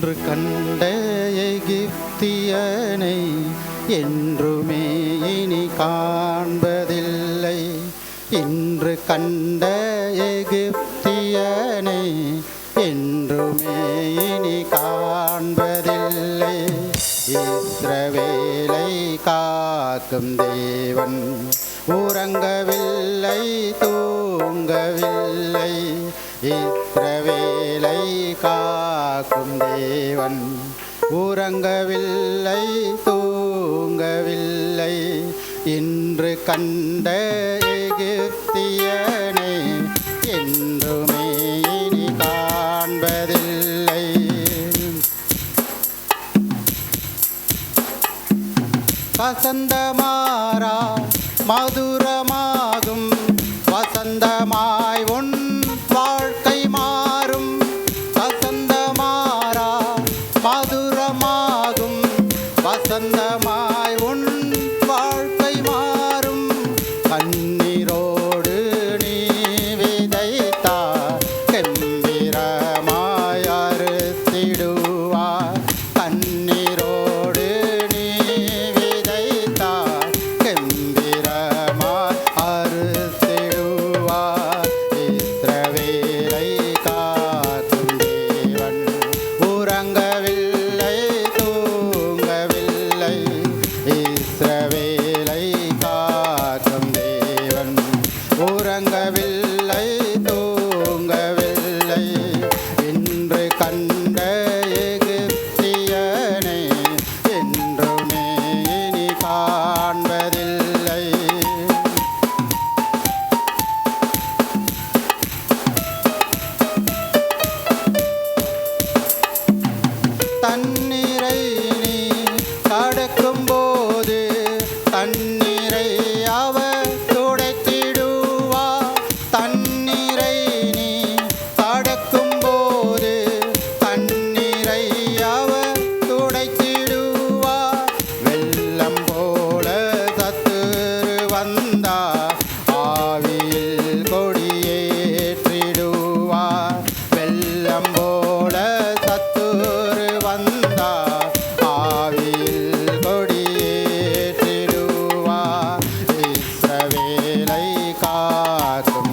இன்று கண்ட எகிப்தியனை என்றுமே இனி காண்பதில்லை. இன்று கண்ட எகிப்தியனை என்றுமே இனி காண்பதில்லை. இஸ்ரவேலை காக்கும் தேவன் உறங்கவில்லை, தூங்கவில்லை. இஸ்ரவேலை காக்கும் தேவன் உறங்கவில்லை, தூங்கவில்லை. இன்று கண்ட எகிப்தியனை என்றுமே இனி காண்பதில்லை. வசந்தமாரா மதுரமாகும், வசந்தமாய் உன் வாழ்க்கை மாறும். வசந்தமாரா மதுரமாகும், வசந்தமாய் உன் வாழ்க்கை மாறும். கண்ணீரோடு நீ விதைத்தார் கம்பீரமாய் அறுத்திடுவார். கண்ணீரோடு நீ விதைத்தார் கம்பீரமாய் அறுத்திடுவார். இஸ்ரவேலை காக்கும் தேவன் உறங்கவில்லை, தூங்கவில்லை. இஸ்ரவேலை காக்கும் தேவன் உறங்கவில்லை, தூங்கவில்லை. இன்று கண்ட எகிப்தியனை என்றுமே இனி காண்பதில்லை. தண்ணீரை நீ கடக்கும் போது தண்ணீரை அவர் துடைத்திடுவார். தண்ணீரை நீ கடக்கும் போது தண்ணீரை அவர் துடைத்திடுவார். வெள்ளம் போல சத்துரு வந்தார், ஆவியில் கொடியேற்றிடுவார். வெள்ளம் போல சத்துரு வந்தார், ஆவியில் கொடியேற்றிடுவார். இஸ்ரவேலை காக்கும்